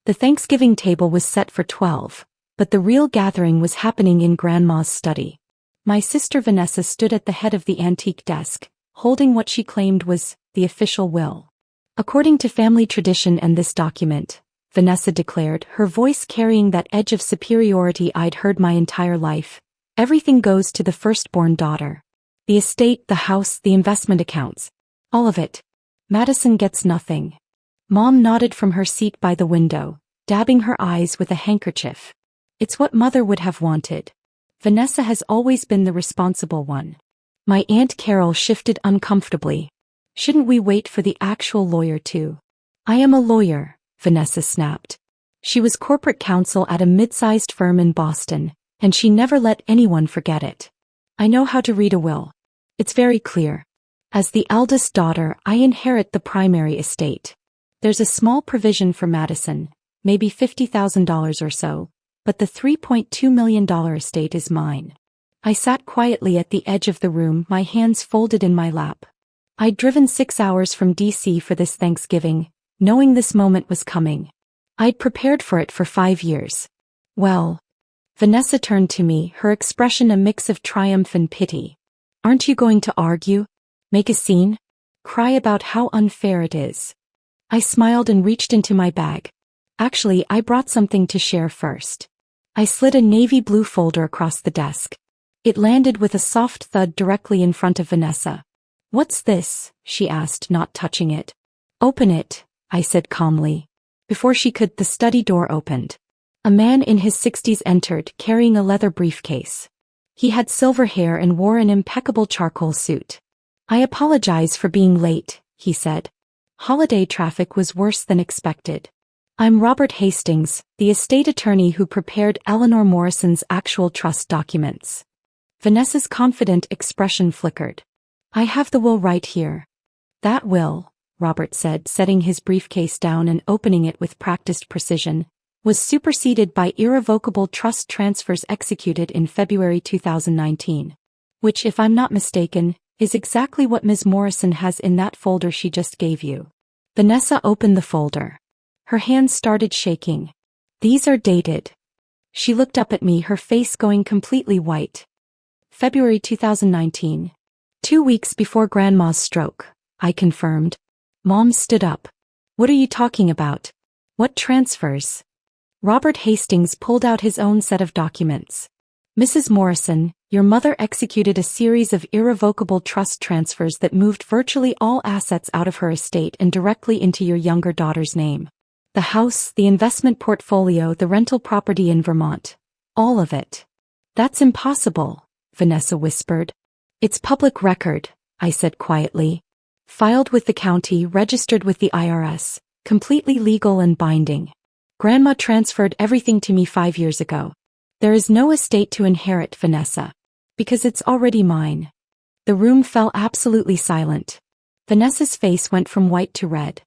The Thanksgiving table was set for 12, but the real gathering was happening in Grandma's study. My sister Vanessa stood at the head of the antique desk, holding what she claimed was the official will. According to family tradition and this document, Vanessa declared, her voice carrying that edge of superiority I'd heard my entire life, everything goes to the firstborn daughter. The estate, the house, the investment accounts. All of it. Madison gets nothing. Mom nodded from her seat by the window, dabbing her eyes with a handkerchief. It's what Mother would have wanted. Vanessa has always been the responsible one. My Aunt Carol shifted uncomfortably. Shouldn't we wait for the actual lawyer too? I am a lawyer, Vanessa snapped. She was corporate counsel at a mid-sized firm in Boston, and she never let anyone forget it. I know how to read a will. It's very clear. As the eldest daughter, I inherit the primary estate. There's a small provision for Madison, maybe $50,000 or so, but the $3.2 million estate is mine. I sat quietly at the edge of the room, my hands folded in my lap. I'd driven 6 hours from D.C. for this Thanksgiving, knowing this moment was coming. I'd prepared for it for 5 years. Well, Vanessa turned to me, her expression a mix of triumph and pity. Aren't you going to argue? Make a scene? Cry about how unfair it is? I smiled and reached into my bag. Actually, I brought something to share first. I slid a navy blue folder across the desk. It landed with a soft thud directly in front of Vanessa. What's this? She asked, not touching it. Open it, I said calmly. Before she could, the study door opened. A man in his 60s entered, carrying a leather briefcase. He had silver hair and wore an impeccable charcoal suit. I apologize for being late, he said. Holiday traffic was worse than expected. I'm Robert Hastings, the estate attorney who prepared Eleanor Morrison's actual trust documents. Vanessa's confident expression flickered. I have the will right here. That will, Robert said, setting his briefcase down and opening it with practiced precision, was superseded by irrevocable trust transfers executed in February 2019. Which, if I'm not mistaken, is exactly what Ms. Morrison has in that folder she just gave you. Vanessa opened the folder. Her hands started shaking. These are dated. She looked up at me, her face going completely white. February 2019. 2 weeks before Grandma's stroke, I confirmed. Mom stood up. What are you talking about? What transfers? Robert Hastings pulled out his own set of documents. Mrs. Morrison, your mother executed a series of irrevocable trust transfers that moved virtually all assets out of her estate and directly into your younger daughter's name. The house, the investment portfolio, the rental property in Vermont. All of it. That's impossible, Vanessa whispered. It's public record, I said quietly. Filed with the county, registered with the IRS, completely legal and binding. Grandma transferred everything to me 5 years ago. There is no estate to inherit, Vanessa. Because it's already mine. The room fell absolutely silent. Vanessa's face went from white to red.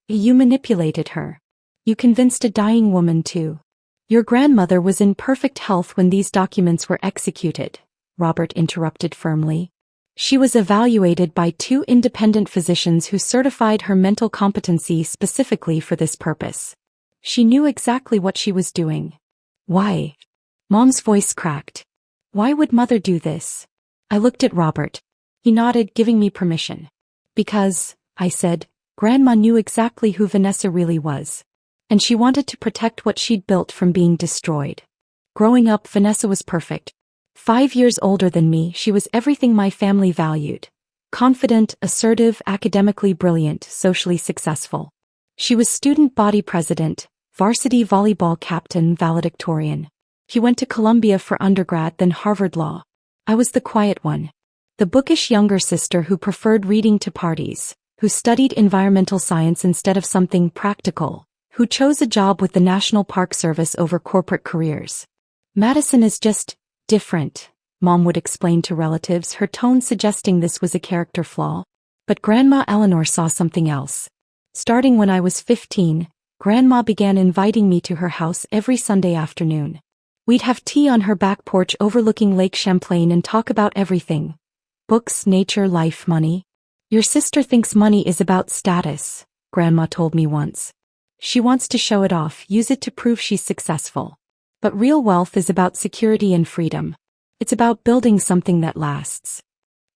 You manipulated her. You convinced a dying woman to. Your grandmother was in perfect health when these documents were executed, Robert interrupted firmly. She was evaluated by 2 independent physicians who certified her mental competency specifically for this purpose. She knew exactly what she was doing. Why? Mom's voice cracked. Why would Mother do this? I looked at Robert. He nodded, giving me permission. Because, I said, Grandma knew exactly who Vanessa really was. And she wanted to protect what she'd built from being destroyed. Growing up, Vanessa was perfect. 5 years older than me, she was everything my family valued. Confident, assertive, academically brilliant, socially successful. She was student body president, varsity volleyball captain, valedictorian. She went to Columbia for undergrad, then Harvard Law. I was the quiet one. The bookish younger sister who preferred reading to parties, who studied environmental science instead of something practical, who chose a job with the National Park Service over corporate careers. Madison is just different, Mom would explain to relatives, her tone suggesting this was a character flaw. But Grandma Eleanor saw something else. Starting when I was 15, Grandma began inviting me to her house every Sunday afternoon. We'd have tea on her back porch overlooking Lake Champlain and talk about everything. Books, nature, life, money. Your sister thinks money is about status, Grandma told me once. She wants to show it off, use it to prove she's successful. But real wealth is about security and freedom. It's about building something that lasts.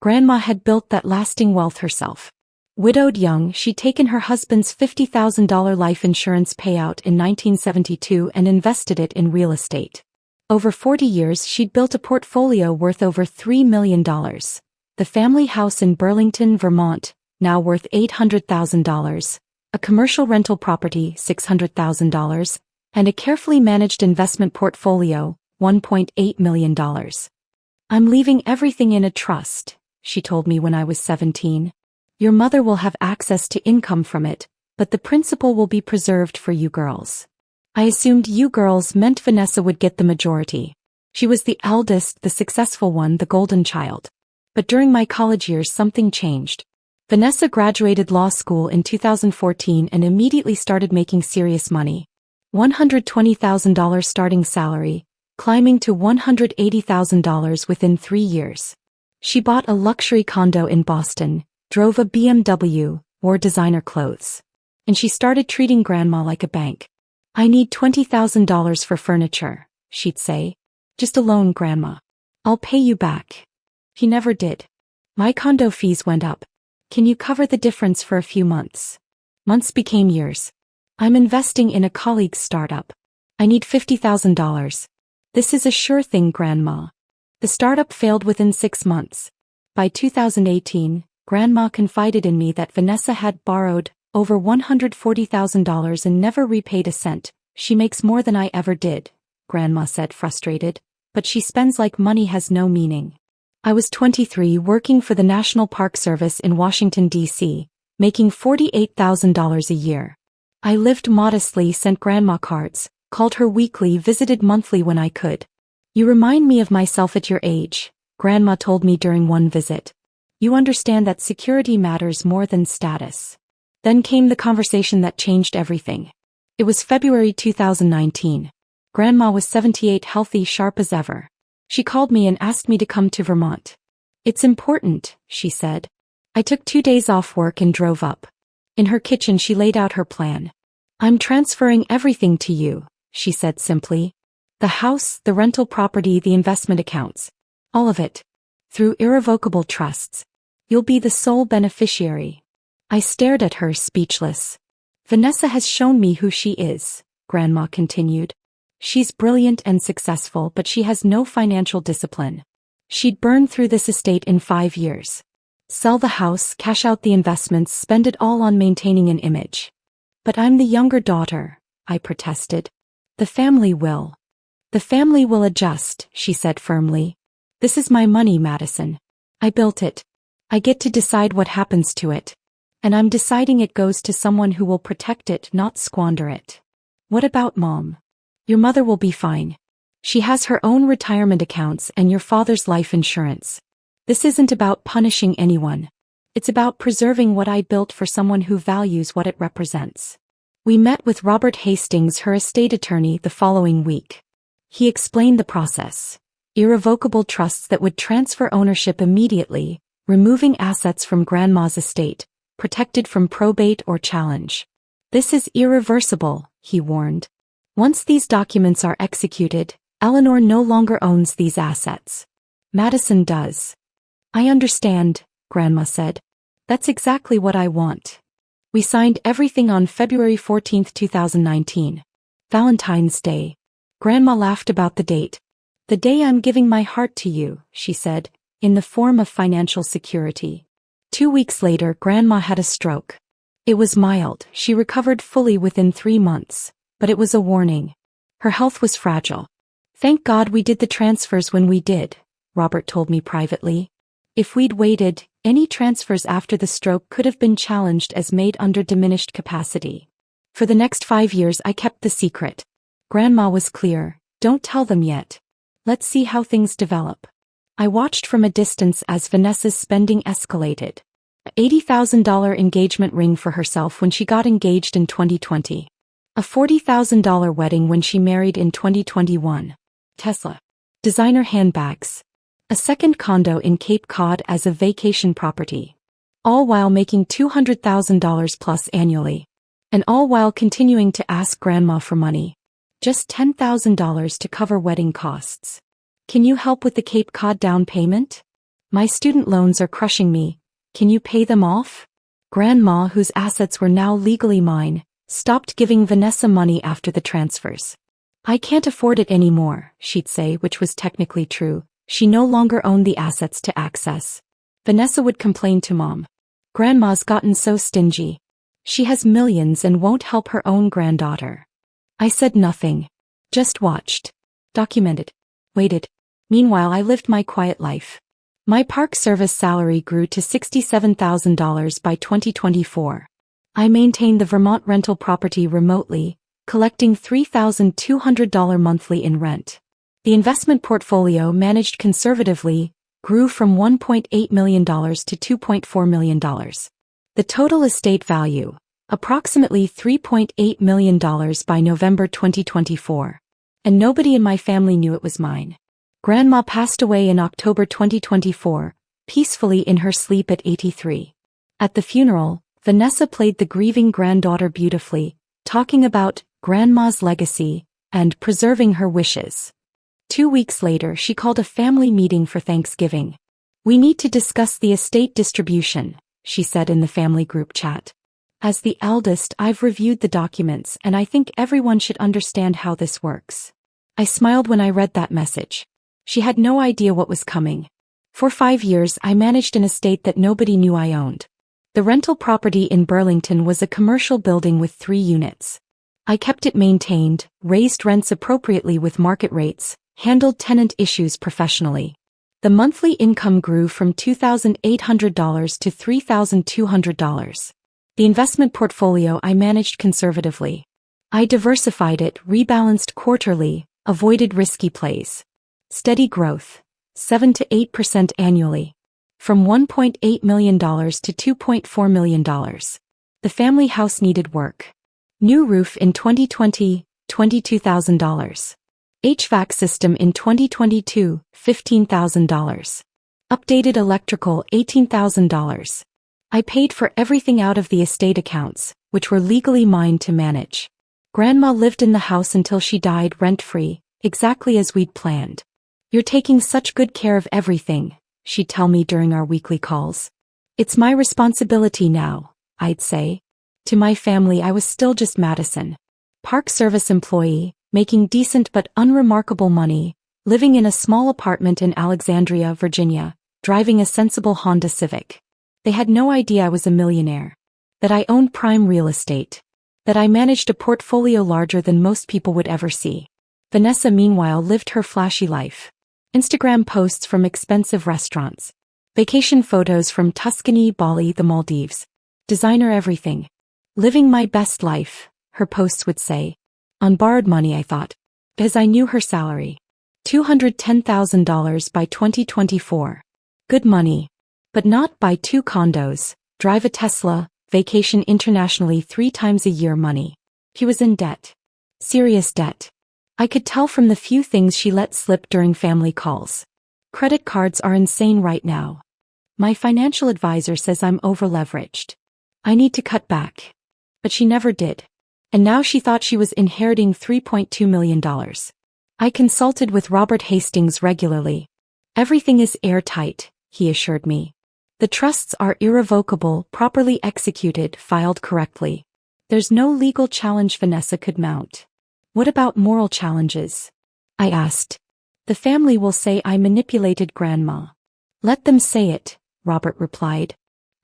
Grandma had built that lasting wealth herself. Widowed young, she'd taken her husband's $50,000 life insurance payout in 1972 and invested it in real estate. Over 40 years, she'd built a portfolio worth over $3 million. The family house in Burlington, Vermont, now worth $800,000, a commercial rental property, $600,000, and a carefully managed investment portfolio, $1.8 million. "I'm leaving everything in a trust," she told me when I was 17. "Your mother will have access to income from it, but the principal will be preserved for you girls." I assumed you girls meant Vanessa would get the majority. She was the eldest, the successful one, the golden child. But during my college years something changed. Vanessa graduated law school in 2014 and immediately started making serious money. $120,000 starting salary, climbing to $180,000 within 3 years. She bought a luxury condo in Boston, drove a BMW, wore designer clothes. And she started treating Grandma like a bank. "I need $20,000 for furniture," she'd say. "Just a loan, Grandma. I'll pay you back." He never did. My condo fees went up. "Can you cover the difference for a few months?" Months became years. "I'm investing in a colleague's startup. I need $50,000. "This is a sure thing, Grandma." The startup failed within 6 months. By 2018, Grandma confided in me that Vanessa had borrowed over $140,000 and never repaid a cent. "She makes more than I ever did," Grandma said, frustrated, "but she spends like money has no meaning." I was 23, working for the National Park Service in Washington, D.C., making $48,000 a year. I lived modestly, sent Grandma cards, called her weekly, visited monthly when I could. "You remind me of myself at your age," Grandma told me during one visit. "You understand that security matters more than status." Then came the conversation that changed everything. It was February 2019. Grandma was 78, healthy, sharp as ever. She called me and asked me to come to Vermont. "It's important," she said. I took 2 days off work and drove up. In her kitchen she laid out her plan. "I'm transferring everything to you," she said simply. "The house, the rental property, the investment accounts. All of it. Through irrevocable trusts. You'll be the sole beneficiary." I stared at her, speechless. "Vanessa has shown me who she is," Grandma continued. "She's brilliant and successful, but she has no financial discipline. She'd burn through this estate in 5 years. Sell the house, cash out the investments, spend it all on maintaining an image." "But I'm the younger daughter," I protested. "The family will. The family will adjust," she said firmly. "This is my money, Madison. I built it. I get to decide what happens to it. And I'm deciding it goes to someone who will protect it, not squander it." "What about Mom?" "Your mother will be fine. She has her own retirement accounts and your father's life insurance. This isn't about punishing anyone. It's about preserving what I built for someone who values what it represents." We met with Robert Hastings, her estate attorney, the following week. He explained the process. Irrevocable trusts that would transfer ownership immediately, removing assets from Grandma's estate, protected from probate or challenge. "This is irreversible," he warned. "Once these documents are executed, Eleanor no longer owns these assets. Madison does." "I understand," Grandma said. "That's exactly what I want." We signed everything on February 14, 2019. Valentine's Day. Grandma laughed about the date. "The day I'm giving my heart to you," she said, "in the form of financial security." 2 weeks later, Grandma had a stroke. It was mild, she recovered fully within 3 months, but it was a warning. Her health was fragile. "Thank God we did the transfers when we did," Robert told me privately. "If we'd waited, any transfers after the stroke could have been challenged as made under diminished capacity." For the next 5 years I kept the secret. Grandma was clear, "Don't tell them yet. Let's see how things develop." I watched from a distance as Vanessa's spending escalated. An $80,000 engagement ring for herself when she got engaged in 2020. A $40,000 wedding when she married in 2021. Tesla. Designer handbags. A second condo in Cape Cod as a vacation property. All while making $200,000 plus annually. And all while continuing to ask Grandma for money. Just $10,000 to cover wedding costs. Can you help with the Cape Cod down payment? My student loans are crushing me. Can you pay them off? Grandma, whose assets were now legally mine, stopped giving Vanessa money after the transfers. I can't afford it anymore, she'd say, which was technically true. She no longer owned the assets to access. Vanessa would complain to Mom. Grandma's gotten so stingy. She has millions and won't help her own granddaughter. I said nothing. Just watched. Documented. Waited. Meanwhile, I lived my quiet life. My Park Service salary grew to $67,000 by 2024. I maintained the Vermont rental property remotely, collecting $3,200 monthly in rent. The investment portfolio, managed conservatively, grew from $1.8 million to $2.4 million. The total estate value, approximately $3.8 million by November 2024. And nobody in my family knew it was mine. Grandma passed away in October 2024, peacefully in her sleep at 83. At the funeral, Vanessa played the grieving granddaughter beautifully, talking about Grandma's legacy and preserving her wishes. 2 weeks later, she called a family meeting for Thanksgiving. We need to discuss the estate distribution, she said in the family group chat. As the eldest, I've reviewed the documents and I think everyone should understand how this works. I smiled when I read that message. She had no idea what was coming. For 5 years, I managed an estate that nobody knew I owned. The rental property in Burlington was a commercial building with 3 units. I kept it maintained, raised rents appropriately with market rates, handled tenant issues professionally. The monthly income grew from $2,800 to $3,200. The investment portfolio I managed conservatively. I diversified it, rebalanced quarterly, avoided risky plays. Steady growth, 7 to 8% annually. From $1.8 million to $2.4 million. The family house needed work. New roof in 2020, $22,000. HVAC system in 2022, $15,000. Updated electrical, $18,000. I paid for everything out of the estate accounts, which were legally mine to manage. Grandma lived in the house until she died rent-free, exactly as we'd planned. You're taking such good care of everything, she'd tell me during our weekly calls. It's my responsibility now, I'd say. To my family, I was still just Madison. Park Service employee, making decent but unremarkable money, living in a small apartment in Alexandria, Virginia, driving a sensible Honda Civic. They had no idea I was a millionaire. That I owned prime real estate. That I managed a portfolio larger than most people would ever see. Vanessa, meanwhile, lived her flashy life. Instagram posts from expensive restaurants. Vacation photos from Tuscany, Bali, the Maldives. Designer everything. Living my best life, her posts would say. On borrowed money, I thought. Because I knew her salary. $210,000 by 2024. Good money. But not buy 2 condos, drive a Tesla, vacation internationally 3 times a year money. He was in debt. Serious debt. I could tell from the few things she let slip during family calls. Credit cards are insane right now. My financial advisor says I'm over-leveraged. I need to cut back. But she never did. And now she thought she was inheriting $3.2 million. I consulted with Robert Hastings regularly. Everything is airtight, he assured me. The trusts are irrevocable, properly executed, filed correctly. There's no legal challenge Vanessa could mount. What about moral challenges? I asked. The family will say I manipulated Grandma. Let them say it, Robert replied.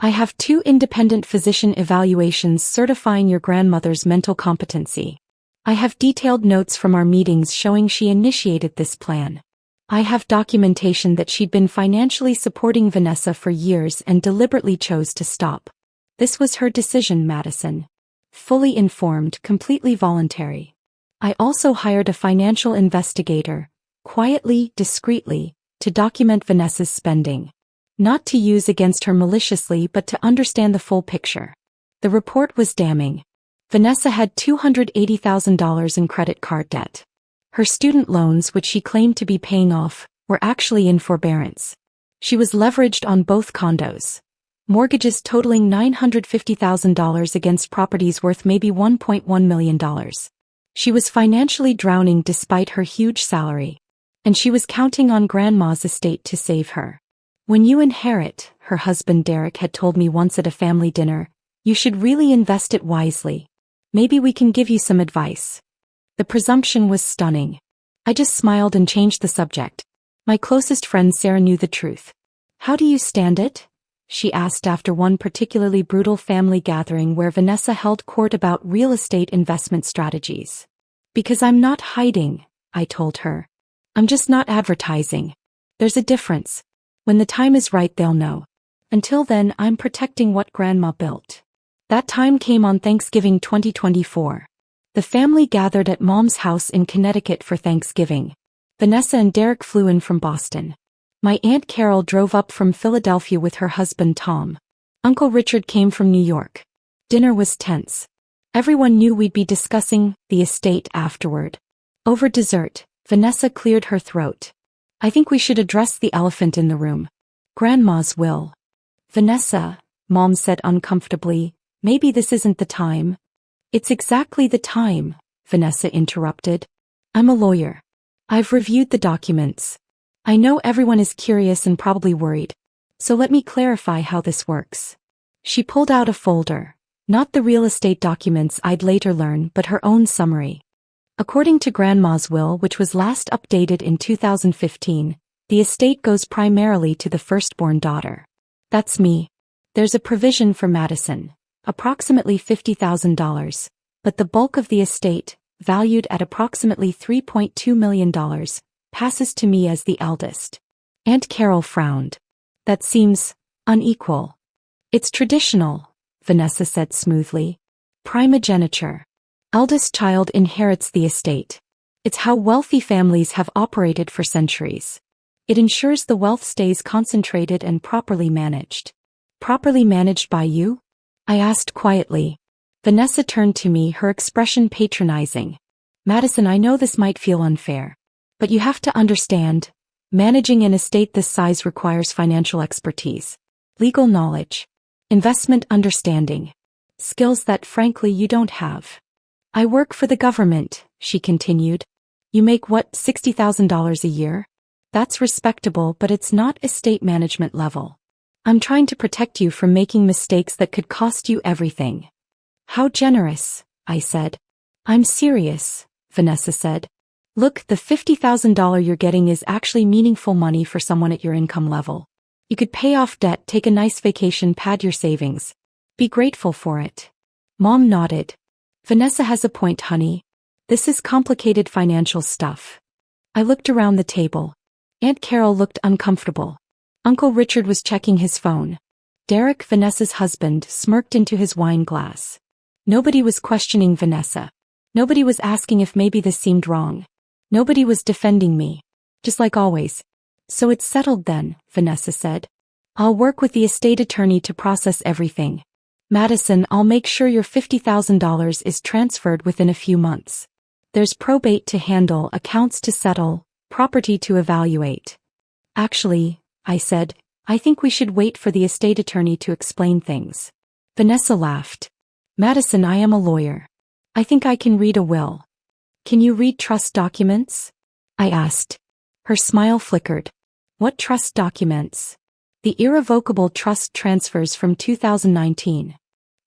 I have 2 independent physician evaluations certifying your grandmother's mental competency. I have detailed notes from our meetings showing she initiated this plan. I have documentation that she'd been financially supporting Vanessa for years and deliberately chose to stop. This was her decision, Madison. Fully informed, completely voluntary. I also hired a financial investigator, quietly, discreetly, to document Vanessa's spending. Not to use against her maliciously but to understand the full picture. The report was damning. Vanessa had $280,000 in credit card debt. Her student loans, which she claimed to be paying off, were actually in forbearance. She was leveraged on both condos. Mortgages totaling $950,000 against properties worth maybe $1.1 million. She was financially drowning despite her huge salary. And she was counting on Grandma's estate to save her. When you inherit, her husband Derek had told me once at a family dinner, you should really invest it wisely. Maybe we can give you some advice. The presumption was stunning. I just smiled and changed the subject. My closest friend Sarah knew the truth. How do you stand it? She asked after one particularly brutal family gathering where Vanessa held court about real estate investment strategies. Because I'm not hiding, I told her. I'm just not advertising. There's a difference. When the time is right, they'll know. Until then, I'm protecting what Grandma built. That time came on Thanksgiving 2024. The family gathered at Mom's house in Connecticut for Thanksgiving. Vanessa and Derek flew in from Boston. My Aunt Carol drove up from Philadelphia with her husband Tom. Uncle Richard came from New York. Dinner was tense. Everyone knew we'd be discussing the estate afterward. Over dessert, Vanessa cleared her throat. I think we should address the elephant in the room. Grandma's will. Vanessa, Mom said uncomfortably, maybe this isn't the time. It's exactly the time, Vanessa interrupted. I'm a lawyer. I've reviewed the documents. I know everyone is curious and probably worried. So let me clarify how this works. She pulled out a folder. Not the real estate documents I'd later learn, but her own summary. According to Grandma's will, which was last updated in 2015, the estate goes primarily to the firstborn daughter. That's me. There's a provision for Madison, approximately $50,000, but the bulk of the estate, valued at approximately $3.2 million, passes to me as the eldest. Aunt Carol frowned. That seems unequal. It's traditional, Vanessa said smoothly. Primogeniture. Eldest child inherits the estate. It's how wealthy families have operated for centuries. It ensures the wealth stays concentrated and properly managed. Properly managed by you? I asked quietly. Vanessa turned to me, her expression patronizing. Madison, I know this might feel unfair. But you have to understand, managing an estate this size requires financial expertise, legal knowledge, investment understanding, skills that frankly you don't have. I work for the government, she continued. You make what, $60,000 a year? That's respectable, but it's not estate management level. I'm trying to protect you from making mistakes that could cost you everything. How generous, I said. I'm serious, Vanessa said. Look, the $50,000 you're getting is actually meaningful money for someone at your income level. You could pay off debt, take a nice vacation, pad your savings. Be grateful for it. Mom nodded. Vanessa has a point, honey. This is complicated financial stuff. I looked around the table. Aunt Carol looked uncomfortable. Uncle Richard was checking his phone. Derek, Vanessa's husband, smirked into his wine glass. Nobody was questioning Vanessa. Nobody was asking if maybe this seemed wrong. Nobody was defending me. Just like always. So it's settled then, Vanessa said. I'll work with the estate attorney to process everything. Madison, I'll make sure your $50,000 is transferred within a few months. There's probate to handle, accounts to settle, property to evaluate. Actually, I said, I think we should wait for the estate attorney to explain things. Vanessa laughed. Madison, I am a lawyer. I think I can read a will. Can you read trust documents? I asked. Her smile flickered. What trust documents? The irrevocable trust transfers from 2019.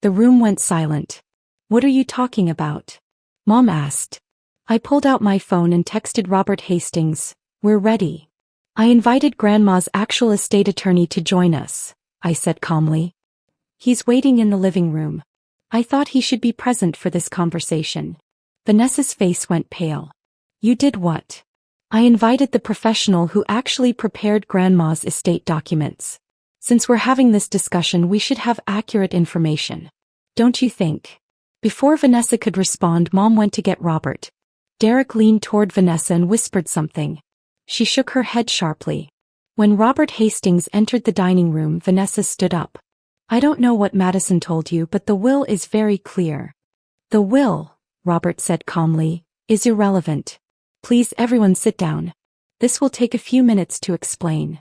The room went silent. What are you talking about? Mom asked. I pulled out my phone and texted Robert Hastings. We're ready. I invited Grandma's actual estate attorney to join us, I said calmly. He's waiting in the living room. I thought he should be present for this conversation. Vanessa's face went pale. You did what? I invited the professional who actually prepared Grandma's estate documents. Since we're having this discussion, we should have accurate information. Don't you think? Before Vanessa could respond, Mom went to get Robert. Derek leaned toward Vanessa and whispered something. She shook her head sharply. When Robert Hastings entered the dining room, Vanessa stood up. I don't know what Madison told you, but the will is very clear. The will, Robert said calmly, is irrelevant. Please everyone sit down. This will take a few minutes to explain.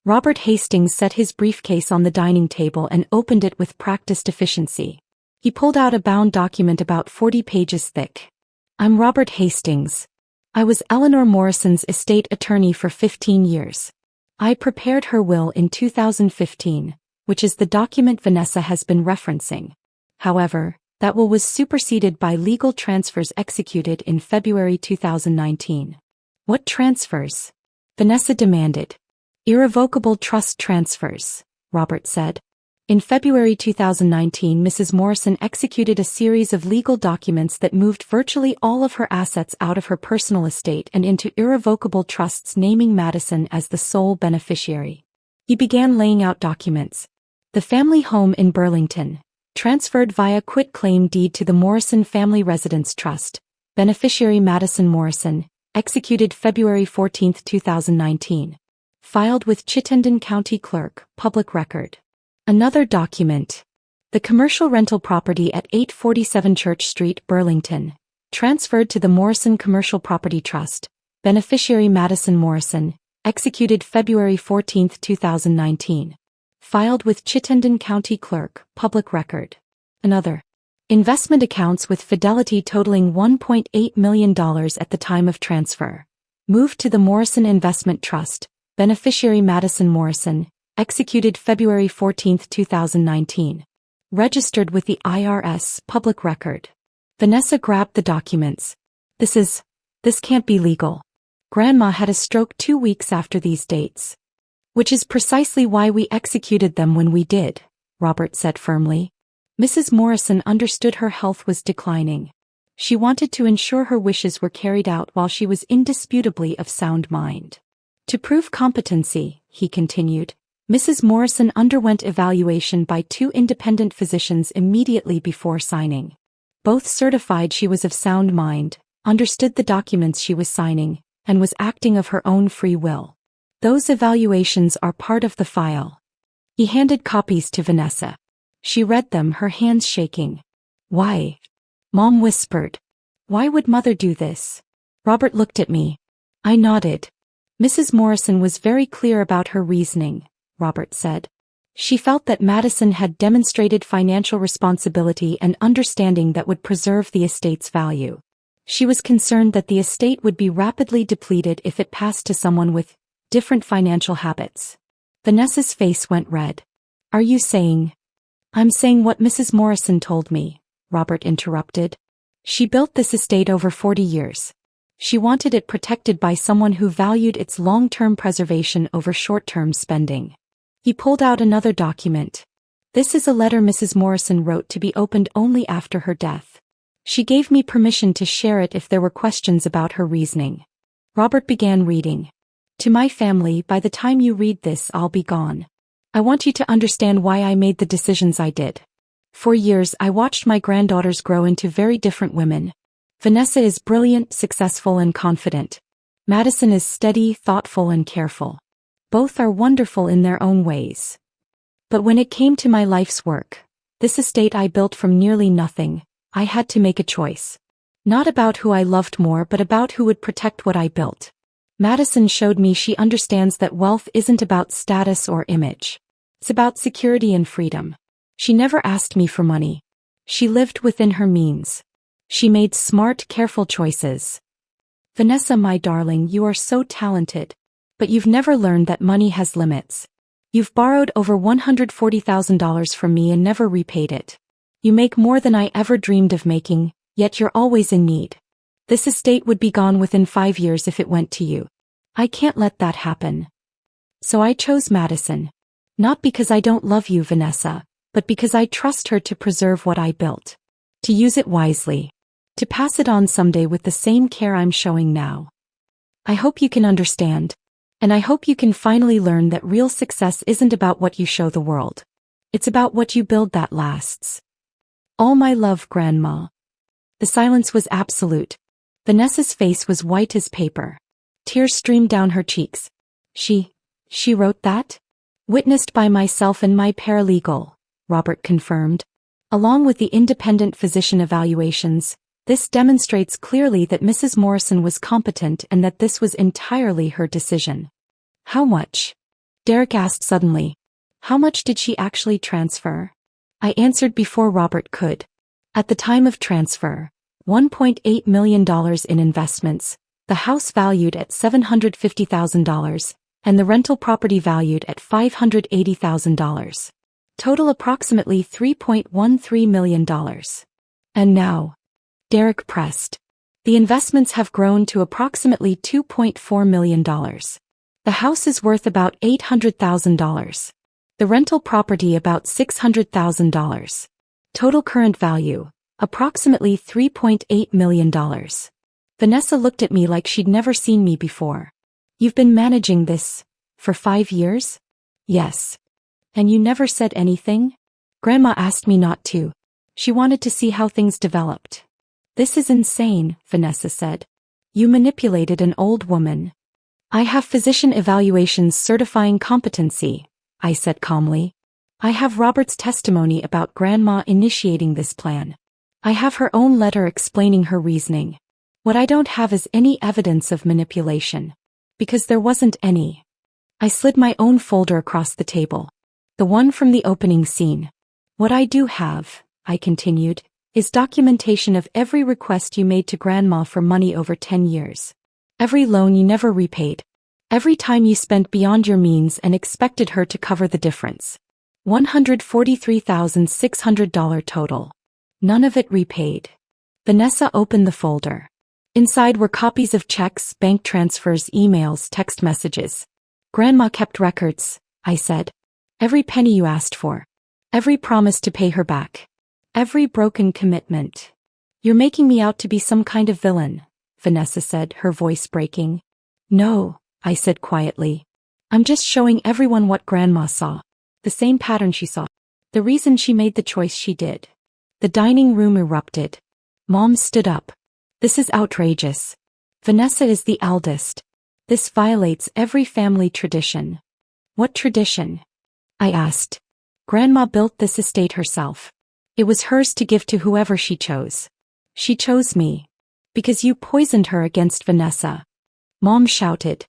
Robert Hastings set his briefcase on the dining table and opened it with practiced efficiency. He pulled out a bound document about 40 pages thick. I'm Robert Hastings. I was Eleanor Morrison's estate attorney for 15 years. I prepared her will in 2015, which is the document Vanessa has been referencing. However, that will was superseded by legal transfers executed in February 2019. What transfers? Vanessa demanded. Irrevocable trust transfers, Robert said. In February 2019, Mrs. Morrison executed a series of legal documents that moved virtually all of her assets out of her personal estate and into irrevocable trusts, naming Madison as the sole beneficiary. He began laying out documents. The family home in Burlington, transferred via quitclaim deed to the Morrison Family Residence Trust, beneficiary Madison Morrison, executed February 14, 2019. Filed with Chittenden County Clerk, Public Record. Another document. The commercial rental property at 847 Church Street, Burlington, transferred to the Morrison Commercial Property Trust, beneficiary Madison Morrison, executed February 14, 2019. Filed with Chittenden County Clerk, Public Record. Another. Investment accounts with Fidelity totaling $1.8 million at the time of transfer. Moved to the Morrison Investment Trust, beneficiary Madison Morrison, executed February 14, 2019. Registered with the IRS, Public Record. Vanessa grabbed the documents. This can't be legal. Grandma had a stroke 2 weeks after these dates. Which is precisely why we executed them when we did, Robert said firmly. Mrs. Morrison understood her health was declining. She wanted to ensure her wishes were carried out while she was indisputably of sound mind. To prove competency, he continued, Mrs. Morrison underwent evaluation by 2 independent physicians immediately before signing. Both certified she was of sound mind, understood the documents she was signing, and was acting of her own free will. Those evaluations are part of the file. He handed copies to Vanessa. She read them, her hands shaking. Why? Mom whispered. Why would Mother do this? Robert looked at me. I nodded. Mrs. Morrison was very clear about her reasoning, Robert said. She felt that Madison had demonstrated financial responsibility and understanding that would preserve the estate's value. She was concerned that the estate would be rapidly depleted if it passed to someone with different financial habits. Vanessa's face went red. Are you saying? I'm saying what Mrs. Morrison told me, Robert interrupted. She built this estate over 40 years. She wanted it protected by someone who valued its long-term preservation over short-term spending. He pulled out another document. This is a letter Mrs. Morrison wrote to be opened only after her death. She gave me permission to share it if there were questions about her reasoning. Robert began reading. To my family, by the time you read this, I'll be gone. I want you to understand why I made the decisions I did. For years, I watched my granddaughters grow into very different women. Vanessa is brilliant, successful, and confident. Madison is steady, thoughtful, and careful. Both are wonderful in their own ways. But when it came to my life's work, this estate I built from nearly nothing, I had to make a choice. Not about who I loved more, but about who would protect what I built. Madison showed me she understands that wealth isn't about status or image. It's about security and freedom. She never asked me for money. She lived within her means. She made smart, careful choices. Vanessa, my darling, you are so talented. But you've never learned that money has limits. You've borrowed over $140,000 from me and never repaid it. You make more than I ever dreamed of making, yet you're always in need. This estate would be gone within 5 years if it went to you. I can't let that happen. So I chose Madison. Not because I don't love you, Vanessa, but because I trust her to preserve what I built. To use it wisely. To pass it on someday with the same care I'm showing now. I hope you can understand. And I hope you can finally learn that real success isn't about what you show the world. It's about what you build that lasts. All my love, Grandma. The silence was absolute. Vanessa's face was white as paper. Tears streamed down her cheeks. She wrote that? Witnessed by myself and my paralegal, Robert confirmed. Along with the independent physician evaluations, this demonstrates clearly that Mrs. Morrison was competent and that this was entirely her decision. How much? Derek asked suddenly. How much did she actually transfer? I answered before Robert could. At the time of transfer, $1.8 million in investments, the house valued at $750,000, and the rental property valued at $580,000. Total approximately $3.13 million. And now? Derek pressed. The investments have grown to approximately $2.4 million. The house is worth about $800,000. The rental property about $600,000. Total current value, approximately $3.8 million. Vanessa looked at me like she'd never seen me before. You've been managing this for 5 years? Yes. And you never said anything? Grandma asked me not to. She wanted to see how things developed. This is insane, Vanessa said. You manipulated an old woman. I have physician evaluations certifying competency, I said calmly. I have Robert's testimony about Grandma initiating this plan. I have her own letter explaining her reasoning. What I don't have is any evidence of manipulation. Because there wasn't any. I slid my own folder across the table. The one from the opening scene. What I do have, I continued, is documentation of every request you made to Grandma for money over 10 years. Every loan you never repaid. Every time you spent beyond your means and expected her to cover the difference. $143,600 total. None of it repaid. Vanessa opened the folder. Inside were copies of checks, bank transfers, emails, text messages. Grandma kept records, I said. Every penny you asked for. Every promise to pay her back. Every broken commitment. You're making me out to be some kind of villain, Vanessa said, her voice breaking. No, I said quietly. I'm just showing everyone what Grandma saw. The same pattern she saw. The reason she made the choice she did. The dining room erupted. Mom stood up. This is outrageous. Vanessa is the eldest. This violates every family tradition. What tradition? I asked. Grandma built this estate herself. It was hers to give to whoever she chose. She chose me. Because you poisoned her against Vanessa. Mom shouted.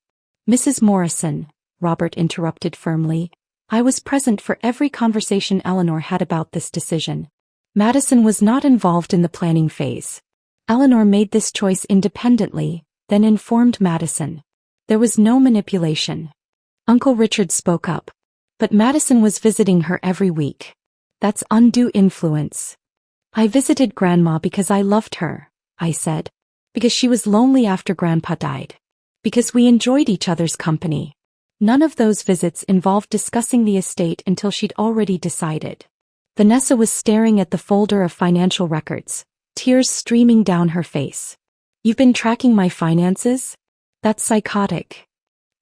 Mrs. Morrison, Robert interrupted firmly. I was present for every conversation Eleanor had about this decision. Madison was not involved in the planning phase. Eleanor made this choice independently, then informed Madison. There was no manipulation. Uncle Richard spoke up. But Madison was visiting her every week. That's undue influence. I visited Grandma because I loved her, I said. Because she was lonely after Grandpa died. Because we enjoyed each other's company. None of those visits involved discussing the estate until she'd already decided. Vanessa was staring at the folder of financial records, tears streaming down her face. You've been tracking my finances? That's psychotic.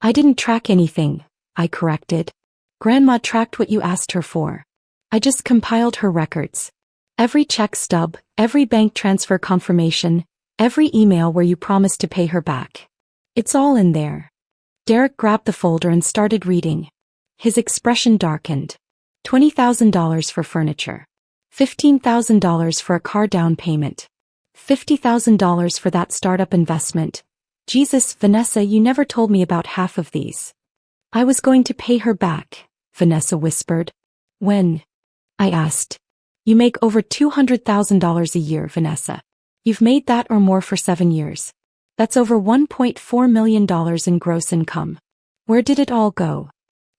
I didn't track anything, I corrected. Grandma tracked what you asked her for. I just compiled her records. Every check stub, every bank transfer confirmation, every email where you promised to pay her back. It's all in there. Derek grabbed the folder and started reading. His expression darkened. $20,000 for furniture. $15,000 for a car down payment. $50,000 for that startup investment. Jesus, Vanessa, you never told me about half of these. I was going to pay her back, Vanessa whispered. When? I asked. You make over $200,000 a year, Vanessa. You've made that or more for 7 years. That's over $1.4 million in gross income. Where did it all go?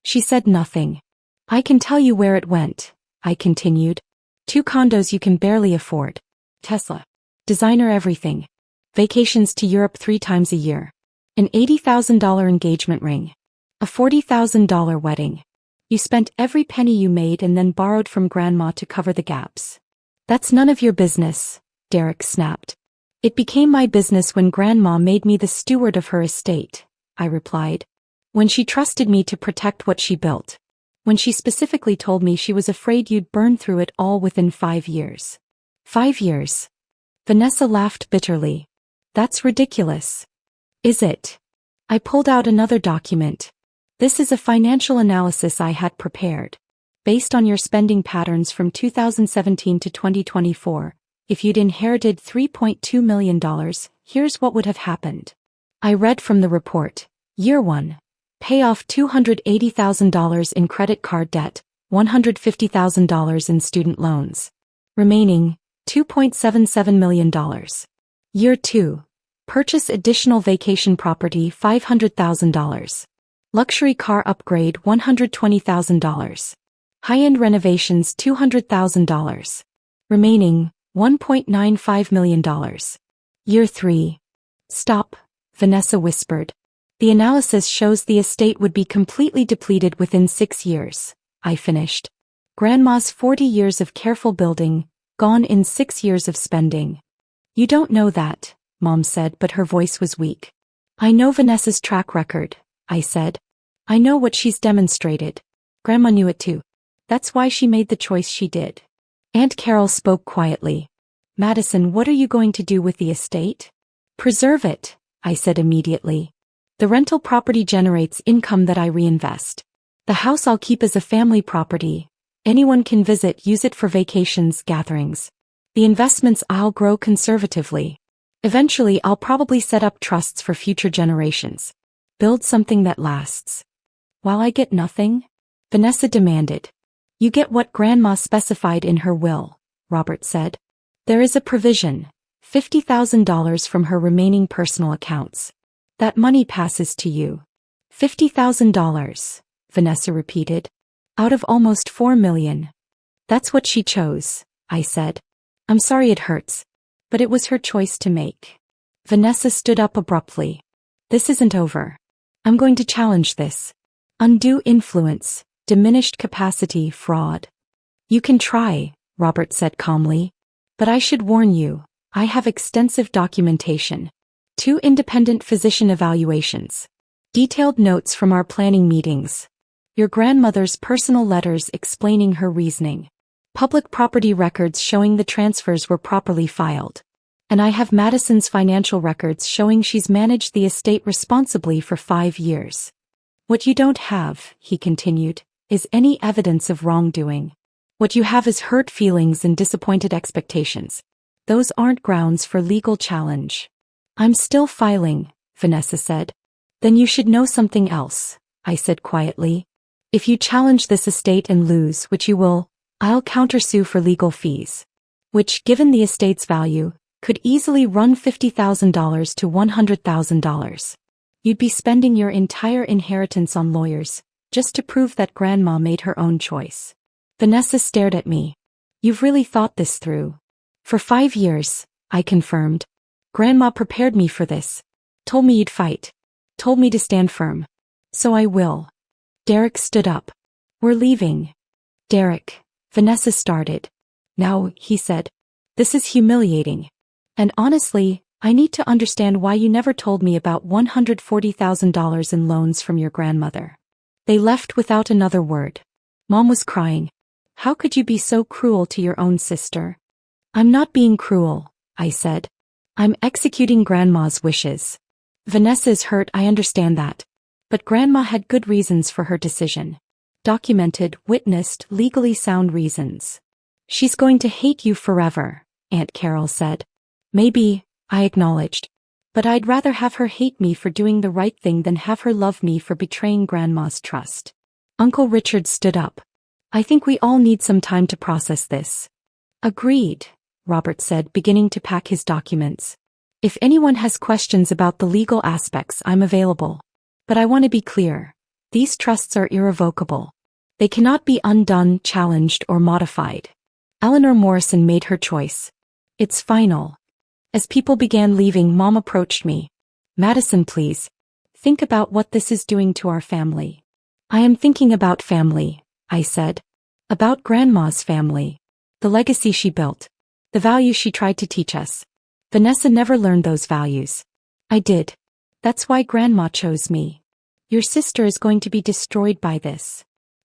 She said nothing. I can tell you where it went, I continued. 2 condos you can barely afford. Tesla. Designer everything. Vacations to Europe 3 times a year. An $80,000 engagement ring. A $40,000 wedding. You spent every penny you made and then borrowed from Grandma to cover the gaps. That's none of your business, Derek snapped. It became my business when Grandma made me the steward of her estate, I replied. When she trusted me to protect what she built. When she specifically told me she was afraid you'd burn through it all within 5 years. 5 years. Vanessa laughed bitterly. That's ridiculous. Is it? I pulled out another document. This is a financial analysis I had prepared. Based on your spending patterns from 2017 to 2024, if you'd inherited $3.2 million, here's what would have happened. I read from the report. Year 1. Pay off $280,000 in credit card debt, $150,000 in student loans. Remaining, $2.77 million. Year 2. Purchase additional vacation property $500,000. Luxury car upgrade $120,000. High-end renovations $200,000. Remaining, $1.95 million. Year 3. Stop, Vanessa whispered. The analysis shows the estate would be completely depleted within 6 years, I finished. Grandma's 40 years of careful building, gone in 6 years of spending. You don't know that, Mom said, but her voice was weak. I know Vanessa's track record, I said. I know what she's demonstrated. Grandma knew it too. That's why she made the choice she did. Aunt Carol spoke quietly. Madison, what are you going to do with the estate? Preserve it, I said immediately. The rental property generates income that I reinvest. The house I'll keep as a family property. Anyone can visit, use it for vacations, gatherings. The investments I'll grow conservatively. Eventually I'll probably set up trusts for future generations. Build something that lasts. While I get nothing? Vanessa demanded. You get what Grandma specified in her will, Robert said. There is a provision, $50,000 from her remaining personal accounts. That money passes to you. $50,000, Vanessa repeated. Out of almost $4 million. That's what she chose, I said. I'm sorry it hurts, but it was her choice to make. Vanessa stood up abruptly. This isn't over. I'm going to challenge this. Undue influence, diminished capacity, fraud. You can try, Robert said calmly. But I should warn you, I have extensive documentation. 2 independent physician evaluations. Detailed notes from our planning meetings. Your grandmother's personal letters explaining her reasoning. Public property records showing the transfers were properly filed. And I have Madison's financial records showing she's managed the estate responsibly for 5 years. What you don't have, he continued, is any evidence of wrongdoing. What you have is hurt feelings and disappointed expectations. Those aren't grounds for legal challenge. I'm still filing, Vanessa said. Then you should know something else, I said quietly. If you challenge this estate and lose, which you will, I'll countersue for legal fees. Which, given the estate's value, could easily run $50,000 to $100,000. You'd be spending your entire inheritance on lawyers, just to prove that Grandma made her own choice. Vanessa stared at me. You've really thought this through. For 5 years, I confirmed. Grandma prepared me for this. Told me you'd fight. Told me to stand firm. So I will. Derek stood up. We're leaving. Derek, Vanessa started. Now, he said. This is humiliating. And honestly, I need to understand why you never told me about $140,000 in loans from your grandmother. They left without another word. Mom was crying. How could you be so cruel to your own sister? I'm not being cruel, I said. I'm executing Grandma's wishes. Vanessa's hurt, I understand that. But Grandma had good reasons for her decision. Documented, witnessed, legally sound reasons. She's going to hate you forever, Aunt Carol said. Maybe, I acknowledged. But I'd rather have her hate me for doing the right thing than have her love me for betraying Grandma's trust. Uncle Richard stood up. I think we all need some time to process this. Agreed, Robert said, beginning to pack his documents. If anyone has questions about the legal aspects, I'm available. But I want to be clear. These trusts are irrevocable. They cannot be undone, challenged, or modified. Eleanor Morrison made her choice. It's final. As people began leaving, Mom approached me. Madison, please. Think about what this is doing to our family. I am thinking about family, I said. About Grandma's family. The legacy she built. The values she tried to teach us. Vanessa never learned those values. I did. That's why Grandma chose me. Your sister is going to be destroyed by this.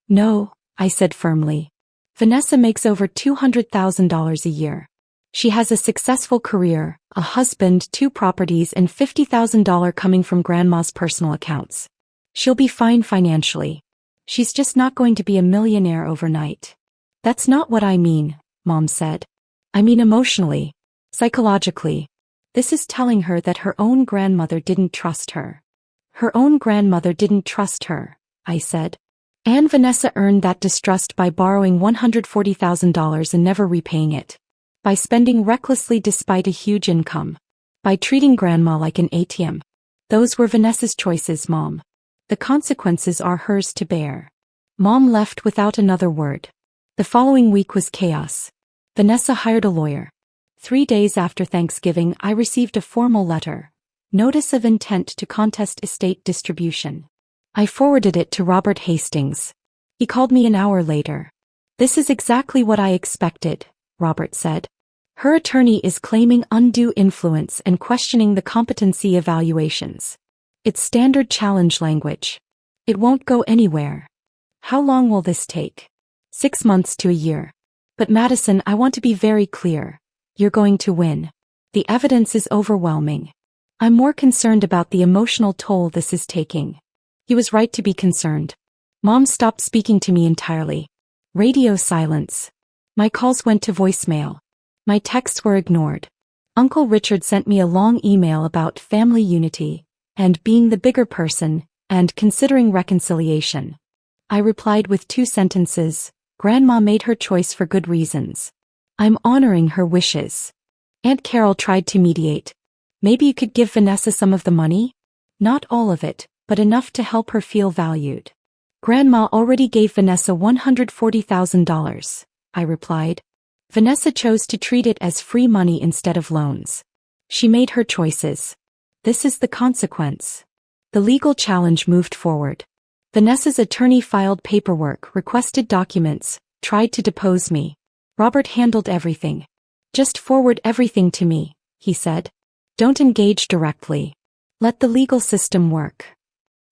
No, I said firmly. Vanessa makes over $200,000 a year. She has a successful career, a husband, 2 properties, and $50,000 coming from Grandma's personal accounts. She'll be fine financially. She's just not going to be a millionaire overnight. That's not what I mean, Mom said. I mean emotionally, psychologically. This is telling her that her own grandmother didn't trust her. Her own grandmother didn't trust her, I said. And Vanessa earned that distrust by borrowing $140,000 and never repaying it. By spending recklessly despite a huge income. By treating grandma like an ATM. Those were Vanessa's choices, Mom. The consequences are hers to bear. Mom left without another word. The following week was chaos. Vanessa hired a lawyer. 3 days after Thanksgiving, I received a formal letter. Notice of intent to contest estate distribution. I forwarded it to Robert Hastings. He called me an hour later. This is exactly what I expected, Robert said. Her attorney is claiming undue influence and questioning the competency evaluations. It's standard challenge language. It won't go anywhere. How long will this take? 6 months to a year. But Madison, I want to be very clear. You're going to win. The evidence is overwhelming. I'm more concerned about the emotional toll this is taking. He was right to be concerned. Mom stopped speaking to me entirely. Radio silence. My calls went to voicemail. My texts were ignored. Uncle Richard sent me a long email about family unity, and being the bigger person, and considering reconciliation. I replied with 2 sentences, Grandma made her choice for good reasons. I'm honoring her wishes. Aunt Carol tried to mediate. Maybe you could give Vanessa some of the money? Not all of it, but enough to help her feel valued. Grandma already gave Vanessa $140,000, I replied. Vanessa chose to treat it as free money instead of loans. She made her choices. This is the consequence. The legal challenge moved forward. Vanessa's attorney filed paperwork, requested documents, tried to depose me. Robert handled everything. Just forward everything to me, he said. Don't engage directly. Let the legal system work.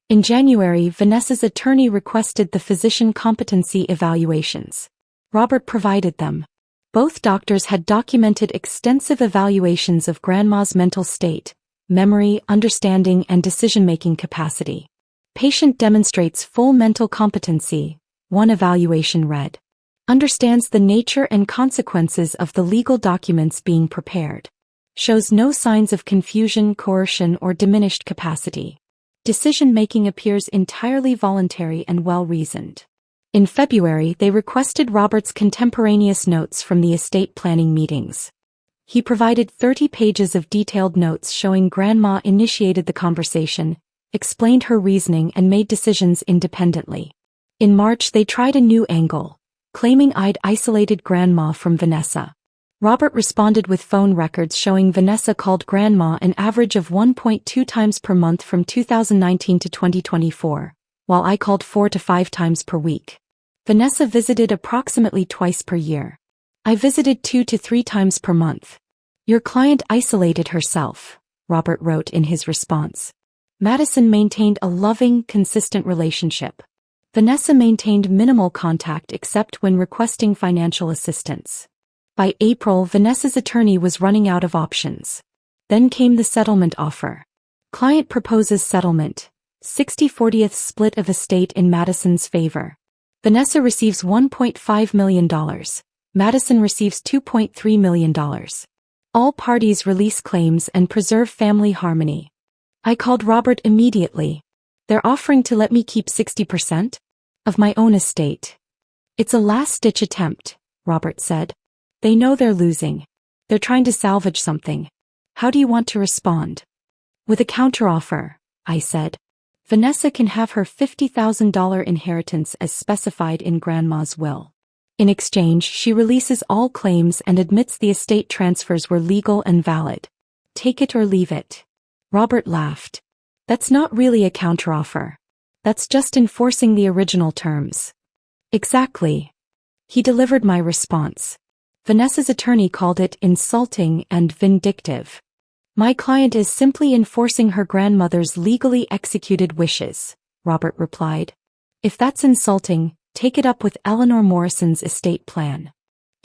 In January, Vanessa's attorney requested the physician competency evaluations. Robert provided them. Both doctors had documented extensive evaluations of Grandma's mental state, memory, understanding, and decision-making capacity. Patient demonstrates full mental competency, one evaluation read. Understands the nature and consequences of the legal documents being prepared. Shows no signs of confusion, coercion, or diminished capacity. Decision-making appears entirely voluntary and well-reasoned. In February, they requested Robert's contemporaneous notes from the estate planning meetings. He provided 30 pages of detailed notes showing Grandma initiated the conversation, explained her reasoning, and made decisions independently. In March, they tried a new angle, claiming I'd isolated Grandma from Vanessa. Robert responded with phone records showing Vanessa called Grandma an average of 1.2 times per month from 2019 to 2024, while I called 4 to 5 times per week. Vanessa visited approximately twice per year. I visited 2 to 3 times per month. Your client isolated herself, Robert wrote in his response. Madison maintained a loving, consistent relationship. Vanessa maintained minimal contact except when requesting financial assistance. By April, Vanessa's attorney was running out of options. Then came the settlement offer. Client proposes settlement, 60/40th split of estate in Madison's favor. Vanessa receives $1.5 million. Madison receives $2.3 million. All parties release claims and preserve family harmony. I called Robert immediately. They're offering to let me keep 60% of my own estate. It's a last-ditch attempt, Robert said. They know they're losing. They're trying to salvage something. How do you want to respond? With a counteroffer, I said. Vanessa can have her $50,000 inheritance as specified in Grandma's will. In exchange, she releases all claims and admits the estate transfers were legal and valid. Take it or leave it. Robert laughed. That's not really a counteroffer. That's just enforcing the original terms. Exactly. He delivered my response. Vanessa's attorney called it insulting and vindictive. My client is simply enforcing her grandmother's legally executed wishes, Robert replied. If that's insulting, take it up with Eleanor Morrison's estate plan.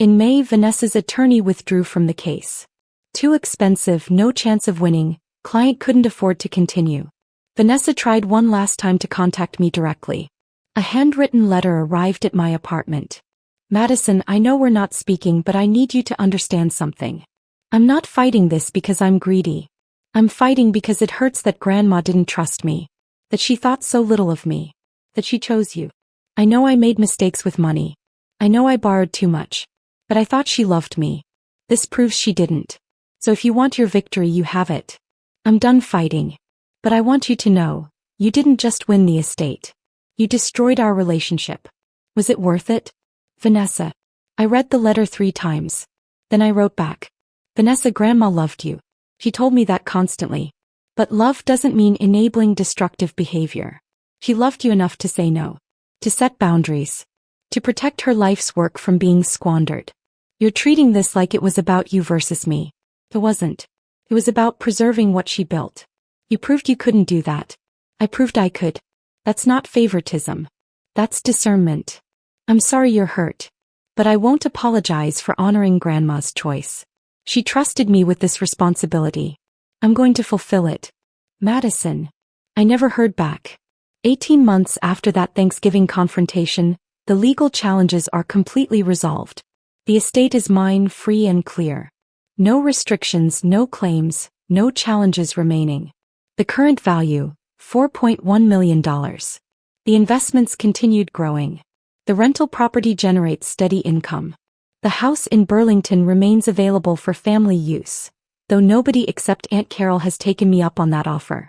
In May, Vanessa's attorney withdrew from the case. Too expensive, no chance of winning, client couldn't afford to continue. Vanessa tried one last time to contact me directly. A handwritten letter arrived at my apartment. Madison, I know we're not speaking, but I need you to understand something. I'm not fighting this because I'm greedy. I'm fighting because it hurts that Grandma didn't trust me. That she thought so little of me. That she chose you. I know I made mistakes with money. I know I borrowed too much. But I thought she loved me. This proves she didn't. So if you want your victory, you have it. I'm done fighting. But I want you to know, you didn't just win the estate. You destroyed our relationship. Was it worth it? Vanessa. I read the letter 3 times. Then I wrote back. Vanessa, Grandma loved you. She told me that constantly. But love doesn't mean enabling destructive behavior. She loved you enough to say no. To set boundaries. To protect her life's work from being squandered. You're treating this like it was about you versus me. It wasn't. It was about preserving what she built. You proved you couldn't do that. I proved I could. That's not favoritism. That's discernment. I'm sorry you're hurt. But I won't apologize for honoring Grandma's choice. She trusted me with this responsibility. I'm going to fulfill it. Madison. I never heard back. 18 months after that Thanksgiving confrontation, the legal challenges are completely resolved. The estate is mine, free and clear. No restrictions, no claims, no challenges remaining. The current value, $4.1 million. The investments continued growing. The rental property generates steady income. The house in Burlington remains available for family use, though nobody except Aunt Carol has taken me up on that offer.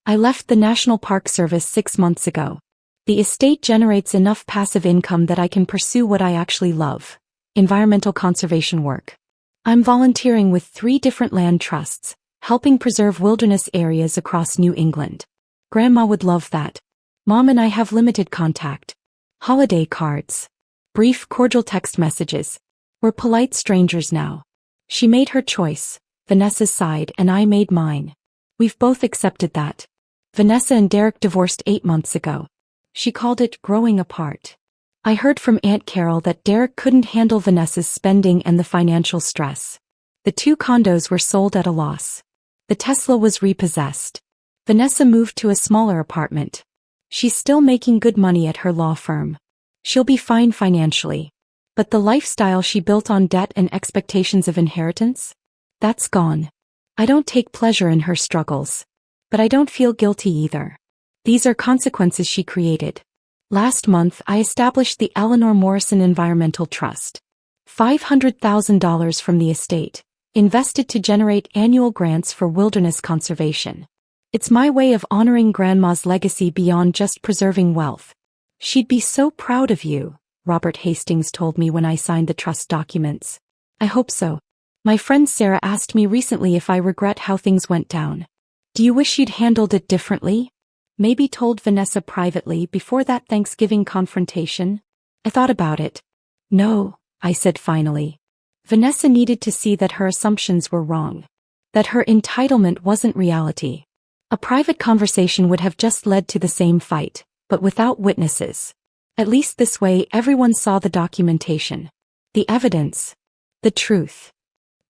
I left the National Park Service 6 months ago. The estate generates enough passive income that I can pursue what I actually love. Environmental conservation work. I'm volunteering with 3 different land trusts, helping preserve wilderness areas across New England. Grandma would love that. Mom and I have limited contact. Holiday cards. Brief, cordial text messages. We're polite strangers now. She made her choice, Vanessa's side, and I made mine. We've both accepted that. Vanessa and Derek divorced 8 months ago. She called it growing apart. I heard from Aunt Carol that Derek couldn't handle Vanessa's spending and the financial stress. The 2 condos were sold at a loss. The Tesla was repossessed. Vanessa moved to a smaller apartment. She's still making good money at her law firm. She'll be fine financially. But the lifestyle she built on debt and expectations of inheritance? That's gone. I don't take pleasure in her struggles. But I don't feel guilty either. These are consequences she created. Last month I established the Eleanor Morrison Environmental Trust. $500,000 from the estate, invested to generate annual grants for wilderness conservation. It's my way of honoring Grandma's legacy beyond just preserving wealth. She'd be so proud of you, Robert Hastings told me when I signed the trust documents. I hope so. My friend Sarah asked me recently if I regret how things went down. Do you wish you'd handled it differently? Maybe told Vanessa privately before that Thanksgiving confrontation? I thought about it. No, I said finally. Vanessa needed to see that her assumptions were wrong. That her entitlement wasn't reality. A private conversation would have just led to the same fight, but without witnesses. At least this way everyone saw the documentation. The evidence. The truth.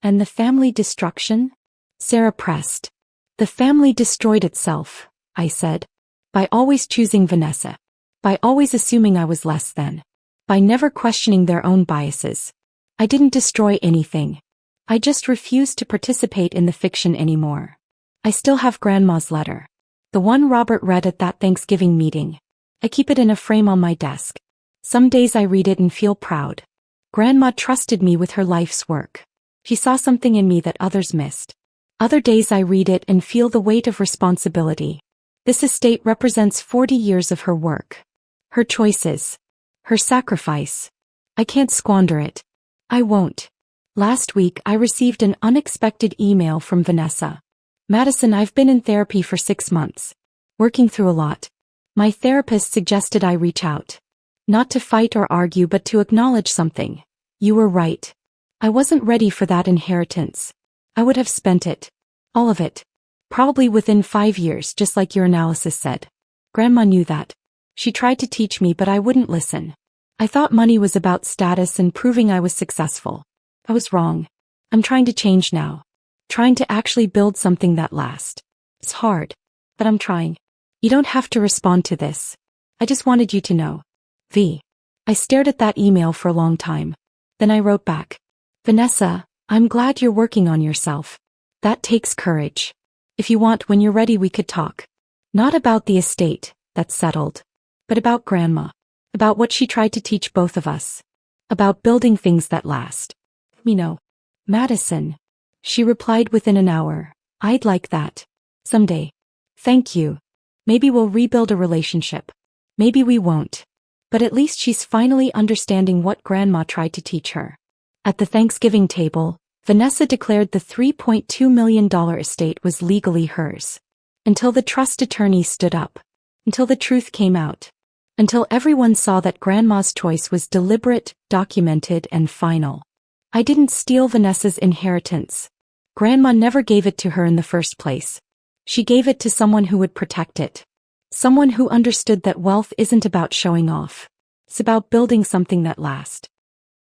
And the family destruction? Sarah pressed. The family destroyed itself, I said. By always choosing Vanessa. By always assuming I was less than. By never questioning their own biases. I didn't destroy anything. I just refused to participate in the fiction anymore. I still have Grandma's letter. The one Robert read at that Thanksgiving meeting. I keep it in a frame on my desk. Some days I read it and feel proud. Grandma trusted me with her life's work. She saw something in me that others missed. Other days I read it and feel the weight of responsibility. This estate represents 40 years of her work. Her choices. Her sacrifice. I can't squander it. I won't. Last week I received an unexpected email from Vanessa. Madison, I've been in therapy for 6 months. Working through a lot. My therapist suggested I reach out. Not to fight or argue but to acknowledge something. You were right. I wasn't ready for that inheritance. I would have spent it. All of it. Probably within 5 years, just like your analysis said. Grandma knew that. She tried to teach me but I wouldn't listen. I thought money was about status and proving I was successful. I was wrong. I'm trying to change now. Trying to actually build something that lasts. It's hard. But I'm trying. You don't have to respond to this. I just wanted you to know. V. I stared at that email for a long time. Then I wrote back. Vanessa, I'm glad you're working on yourself. That takes courage. If you want, when you're ready we could talk. Not about the estate, that's settled. But about Grandma. About what she tried to teach both of us. About building things that last. Madison. She replied within an hour. I'd like that. Someday. Thank you. Maybe we'll rebuild a relationship. Maybe we won't. But at least she's finally understanding what Grandma tried to teach her. At the Thanksgiving table, Vanessa declared the $3.2 million estate was legally hers. Until the trust attorney stood up. Until the truth came out. Until everyone saw that Grandma's choice was deliberate, documented, and final. I didn't steal Vanessa's inheritance. Grandma never gave it to her in the first place. She gave it to someone who would protect it. Someone who understood that wealth isn't about showing off. It's about building something that lasts.